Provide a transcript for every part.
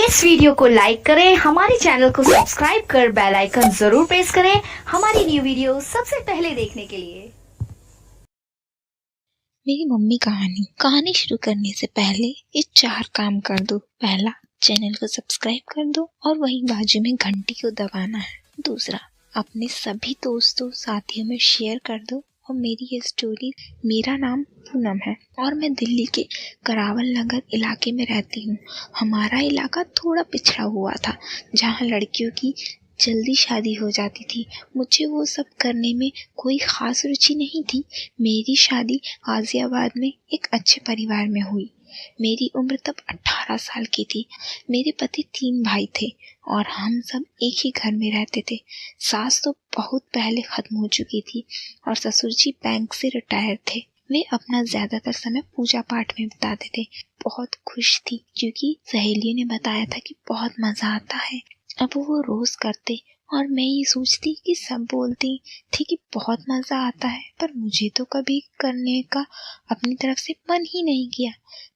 इस वीडियो को लाइक करें, हमारे चैनल को सब्सक्राइब कर बेल आइकन जरूर प्रेस करें हमारी न्यू वीडियो सबसे पहले देखने के लिए। मेरी मम्मी कहानी शुरू करने से पहले ये 4 काम कर दो। पहला, चैनल को सब्सक्राइब कर दो और वहीं बाजू में घंटी को दबाना है। दूसरा, अपने सभी दोस्तों साथियों में शेयर कर दो। और मेरी ये स्टोरी, मेरा नाम पूनम है और मैं दिल्ली के करावल नगर इलाके में रहती हूँ। हमारा इलाका थोड़ा पिछड़ा हुआ था, जहाँ लड़कियों की जल्दी शादी हो जाती थी। मुझे वो सब करने में कोई ख़ास रुचि नहीं थी। मेरी शादी गाज़ियाबाद में एक अच्छे परिवार में हुई। मेरी उम्र तब 18 साल की थी। मेरे पति 3 भाई थे और हम सब एक ही घर में रहते थे। सास तो बहुत पहले ख़त्म हो चुकी थी और ससुर जी बैंक से रिटायर थे। वे अपना ज़्यादातर समय पूजा पाठ में बिताते थे। बहुत खुश थी क्योंकि सहेलियों ने बताया था कि बहुत मज़ा आता है। अब वो रोज़ करते और मैं ये सोचती कि सब बोलती थी कि बहुत मज़ा आता है, पर मुझे तो कभी करने का अपनी तरफ से मन ही नहीं किया।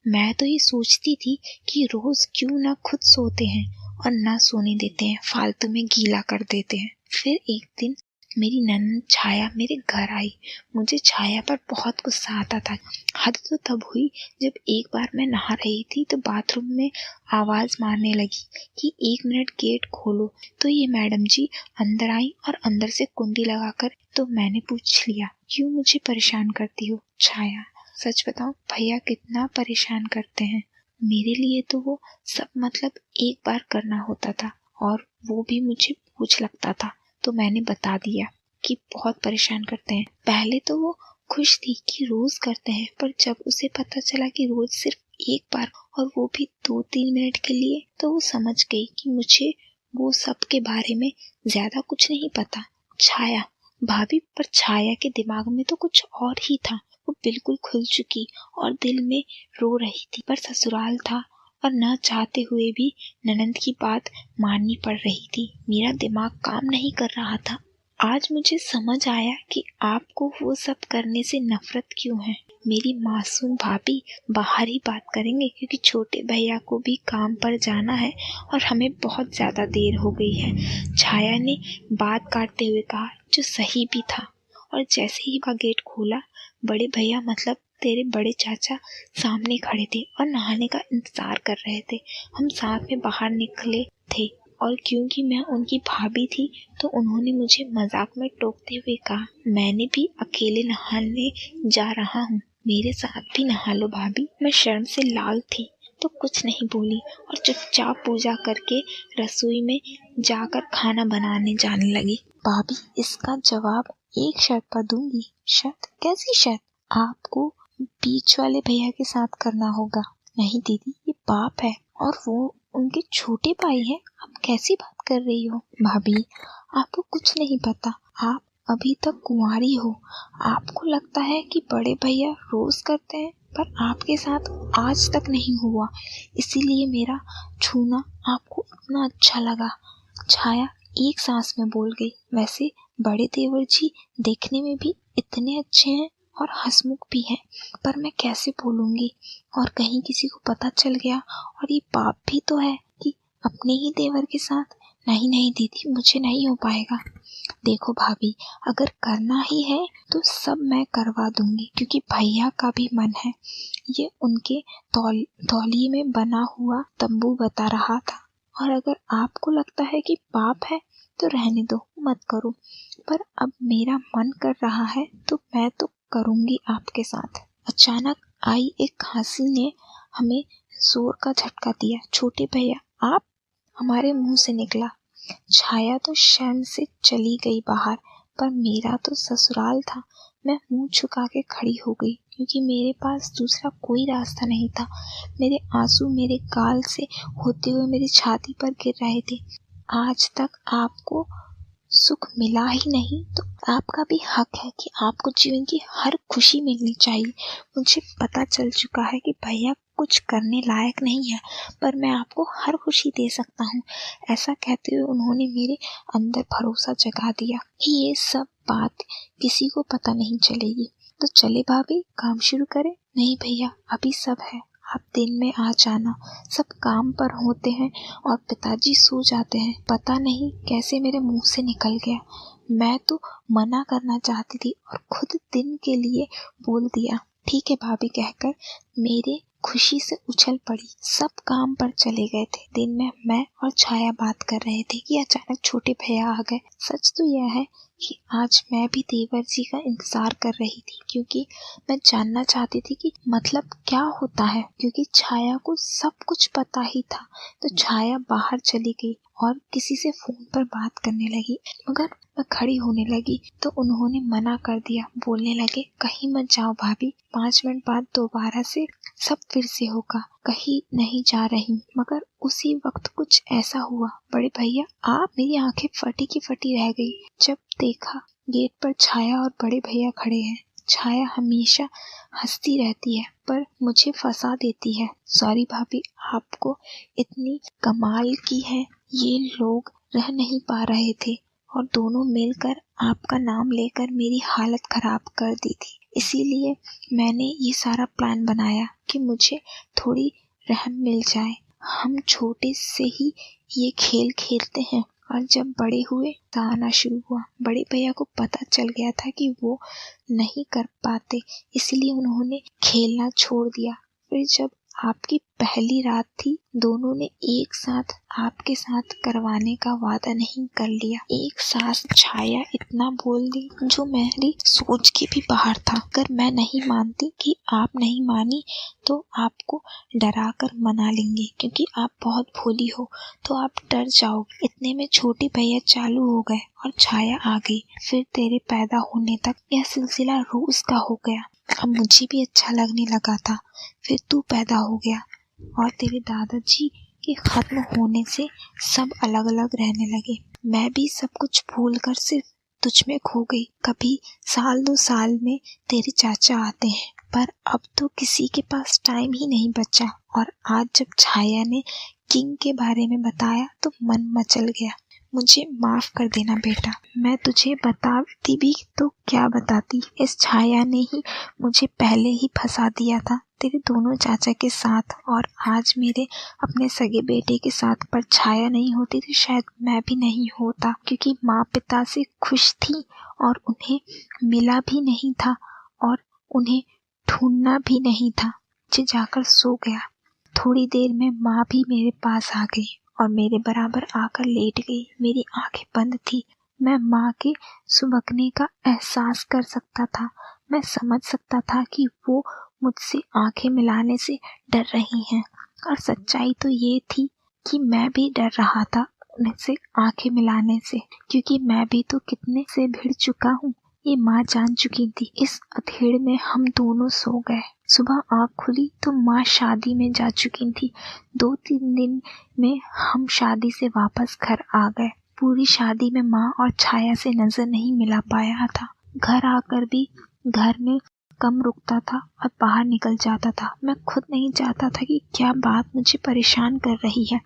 मैं तो ये सोचती थी कि रोज़ क्यों ना खुद सोते हैं और ना सोने देते हैं, फालतू में गीला कर देते हैं। फिर एक दिन मेरी ननद छाया मेरे घर आई। मुझे छाया पर बहुत गुस्सा आता था। हद तो तब हुई जब एक बार मैं नहा रही थी तो बाथरूम में आवाज़ मारने लगी कि 1 मिनट गेट खोलो। तो ये मैडम जी अंदर आई और अंदर से कुंडी लगाकर, तो मैंने पूछ लिया, क्यों मुझे परेशान करती हो छाया? सच बताओ भैया कितना परेशान करते हैं। मेरे लिए तो वो सब मतलब एक बार करना होता था और वो भी मुझे बोझ लगता था। तो मैंने बता दिया कि बहुत परेशान करते हैं। पहले तो वो खुश थी कि रोज करते हैं, पर जब उसे पता चला कि रोज सिर्फ एक बार और वो भी 2-3 मिनट के लिए, तो वो समझ गई कि मुझे वो सब के बारे में ज्यादा कुछ नहीं पता। छाया भाभी, पर छाया के दिमाग में तो कुछ और ही था। वो बिल्कुल खुल चुकी और दिल में रो रही थी, पर ससुराल था और न चाहते हुए भी ननद की बात माननी पड़ रही थी। मेरा दिमाग काम नहीं कर रहा था। आज मुझे समझ आया कि आपको वो सब करने से नफरत क्यों है। मेरी मासूम भाभी बाहर ही बात करेंगे क्योंकि छोटे भैया को भी काम पर जाना है और हमें बहुत ज्यादा देर हो गई है, छाया ने बात काटते हुए कहा, जो सही भी था। और जैसे ही वह गेट खोला, बड़े भैया मतलब तेरे बड़े चाचा सामने खड़े थे और नहाने का इंतजार कर रहे थे। हम साथ में बाहर निकले थे और क्योंकि मैं उनकी भाभी थी तो उन्होंने मुझे मजाक में टोकते हुए कहा, मैंने भी अकेले नहाने जा रहा हूँ, मेरे साथ भी नहा लो भाभी। मैं शर्म से लाल थी तो कुछ नहीं बोली और चुपचाप पूजा करके रसोई में जाकर खाना बनाने जाने लगी। भाभी, इसका जवाब एक शर्त पर दूंगी। शर्त? कैसी शर्त? आपको बीच वाले भैया के साथ करना होगा। नहीं दीदी, ये पाप है और वो उनके छोटे भाई हैं। आप कैसी बात कर रही हो? भाभी, आपको कुछ नहीं पता। आप अभी तक कुंवारी हो। आपको लगता है कि बड़े भैया रोज करते हैं, पर आपके साथ आज तक नहीं हुआ, इसीलिए मेरा छूना आपको इतना अच्छा लगा। छाया एक सांस में बोल गई, वैसे बड़े देवर जी देखने में भी इतने अच्छे हैं और हंसमुख भी हैं, पर मैं कैसे बोलूंगी और कहीं किसी को पता चल गया, और ये पाप भी तो है कि अपने ही देवर के साथ। नहीं नहीं दीदी, मुझे नहीं हो पाएगा। देखो भाभी, अगर करना ही है तो सब मैं करवा दूंगी, क्योंकि भैया का भी मन है। ये उनके तौलिए में बना हुआ तंबू बता रहा था। और अगर आपको लगता है कि पाप है तो रहने दो, मत करो, पर अब मेरा मन कर रहा है तो मैं तो करूंगी आपके साथ। अचानक आई एक खांसी ने हमें जोर का झटका दिया। छोटे भैया आप? हमारे मुंह से निकला। छाया तो शर्म से चली गई बाहर, पर मेरा तो ससुराल था। मैं मुंह छुपा के खड़ी हो गई क्योंकि मेरे पास दूसरा कोई रास्ता नहीं था। मेरे आंसू मेरे गाल से होते हुए मेरी छाती पर गिर रहे थे। आज तक आपको सुख मिला ही नहीं तो आपका भी हक है कि आपको जीवन की हर खुशी मिलनी चाहिए। मुझे पता चल चुका है कि भैया कुछ करने लायक नहीं है, पर मैं आपको हर खुशी दे सकता हूँ। ऐसा कहते हुए उन्होंने मेरे अंदर भरोसा जगा दिया कि ये सब बात किसी को पता नहीं चलेगी। तो चले भाभी, काम शुरू करें? नहीं भैया, अभी सब है, आप दिन में आ जाना। सब काम पर होते हैं और पिताजी सो जाते हैं। पता नहीं कैसे मेरे मुंह से निकल गया। मैं तो मना करना चाहती थी और खुद दिन के लिए बोल दिया। ठीक है भाभी कहकर मेरे खुशी से उछल पड़ी। सब काम पर चले गए थे। दिन में मैं और छाया बात कर रहे थे कि अचानक छोटे भैया आ गए। सच तो यह है कि आज मैं भी देवर जी का इंतजार कर रही थी, क्योंकि मैं जानना चाहती थी कि मतलब क्या होता है, क्योंकि छाया को सब कुछ पता ही था। तो छाया बाहर चली गई और किसी से फोन पर बात करने लगी, मगर मैं खड़ी होने लगी तो उन्होंने मना कर दिया। बोलने लगे कहीं मत जाओ भाभी, 5 मिनट बाद दोबारा से सब फिर से होगा, कहीं नहीं जा रही। मगर उसी वक्त कुछ ऐसा हुआ, बड़े भैया आप, मेरी आंखें फटी की फटी रह गई जब देखा गेट पर छाया और बड़े भैया खड़े हैं। छाया हमेशा हंसती रहती है पर मुझे फंसा देती है। सॉरी भाभी, आपको इतनी कमाल की है। ये लोग रह नहीं पा रहे थे और दोनों मिलकर आपका नाम लेकर मेरी हालत खराब कर दी थी। इसीलिए मैंने ये सारा प्लान बनाया कि मुझे थोड़ी रहम मिल जाए। हम छोटे से ही ये खेल खेलते हैं और जब बड़े हुए तो आना शुरू हुआ। बड़े भैया को पता चल गया था कि वो नहीं कर पाते, इसलिए उन्होंने खेलना छोड़ दिया। फिर जब आपकी पहली रात थी, दोनों ने एक साथ आपके साथ करवाने का वादा नहीं कर लिया। एक सास छाया इतना बोल दी जो मेरी सोच के भी बाहर था। अगर मैं नहीं मानती कि आप नहीं मानी तो आपको डरा कर मना लेंगे, क्योंकि आप बहुत भोली हो तो आप डर जाओगे। इतने में छोटे भैया चालू हो गए और छाया आ गई। फिर तेरे पैदा होने तक यह सिलसिला रोज का हो गया। अब मुझे भी अच्छा लगने लगा था। फिर तू पैदा हो गया और तेरे दादाजी के खत्म होने से सब अलग अलग रहने लगे। मैं भी सब कुछ भूल कर सिर्फ तुझ में खो गई। कभी साल 2 साल में तेरे चाचा आते हैं, पर अब तो किसी के पास टाइम ही नहीं बचा। और आज जब छाया ने किंग के बारे में बताया तो मन मचल गया। मुझे माफ कर देना बेटा, मैं तुझे बताती भी तो क्या बताती। इस छाया ने ही मुझे पहले ही फंसा दिया था तेरे दोनों चाचा के साथ और आज मेरे अपने सगे बेटे के साथ। पर छाया नहीं होती तो शायद मैं भी नहीं होता, क्योंकि माँ पिता से खुश थी और उन्हें मिला भी नहीं था और उन्हें ढूंढना भी नहीं था। मुझे जाकर सो गया। थोड़ी देर में माँ भी मेरे पास आ गई और मेरे बराबर आकर लेट गई। मेरी आंखें बंद थी। मैं माँ के सुबकने का एहसास कर सकता था। मैं समझ सकता था कि वो मुझसे आंखें मिलाने से डर रही हैं। और सच्चाई तो ये थी कि मैं भी डर रहा था उनसे आंखें मिलाने से, क्योंकि मैं भी तो कितने से भिड़ चुका हूँ ये माँ जान चुकी थी। इस अधेड़ में हम दोनों सो गए। सुबह आँख खुली तो माँ शादी में जा चुकी थी। 2-3 दिन में हम शादी से वापस घर आ गए। पूरी शादी में माँ और छाया से नजर नहीं मिला पाया था। घर आकर भी घर में कम रुकता था और बाहर निकल जाता था। मैं खुद नहीं चाहता था कि क्या बात मुझे परेशान कर रही है।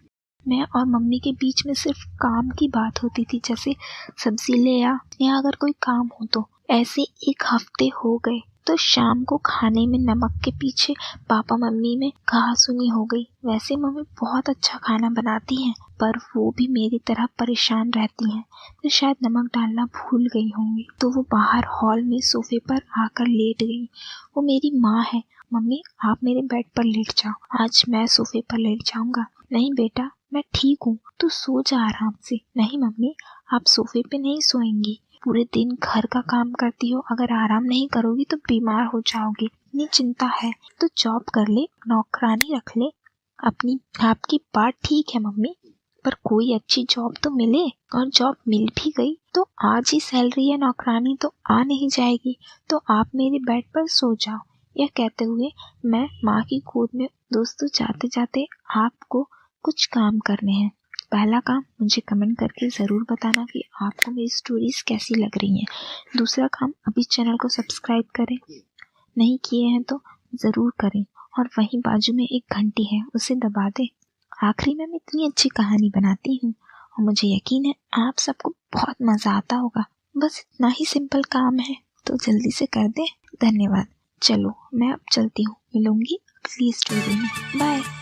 मैं और मम्मी के बीच में सिर्फ काम की बात होती थी, जैसे सब्जी ले आ या अगर कोई काम हो तो। ऐसे 1 हफ्ते हो गए तो शाम को खाने में नमक के पीछे पापा मम्मी में कहासुनी हो गई। वैसे मम्मी बहुत अच्छा खाना बनाती हैं, पर वो भी मेरी तरह परेशान रहती हैं, तो शायद नमक डालना भूल गई होंगी। तो वो बाहर हॉल में सोफे पर आकर लेट गई। वो मेरी माँ है। मम्मी आप मेरे बेड पर लेट जाओ, आज मैं सोफे पर लेट जाऊंगा। नहीं बेटा मैं ठीक हूँ, तू सो जा आराम से। नहीं मम्मी आप सोफे पे नहीं सोएंगी, पूरे दिन घर का काम करती हो, अगर आराम नहीं करोगी तो बीमार हो जाओगी। इतनी चिंता है तो जॉब कर ले, नौकरानी रख ले अपनी। आपकी बात ठीक है मम्मी, पर कोई अच्छी जॉब तो मिले। और जॉब मिल भी गई तो आज ही सैलरी या नौकरानी तो आ नहीं जाएगी, तो आप मेरे बेड पर सो जाओ। यह कहते हुए मैं माँ की गोद में। दोस्तों जाते जाते आपको कुछ काम करने हैं। पहला काम मुझे कमेंट करके ज़रूर बताना कि आपको मेरी स्टोरीज कैसी लग रही हैं। दूसरा काम अभी चैनल को सब्सक्राइब करें, नहीं किए हैं तो ज़रूर करें, और वहीं बाजू में एक घंटी है उसे दबा दें। आखिरी में मैं इतनी अच्छी कहानी बनाती हूँ और मुझे यकीन है आप सबको बहुत मज़ा आता होगा। बस इतना ही सिंपल काम है, तो जल्दी से कर दें। धन्यवाद। चलो मैं अब चलती हूँ, मिलूंगी अगली स्टोरी में। बाय।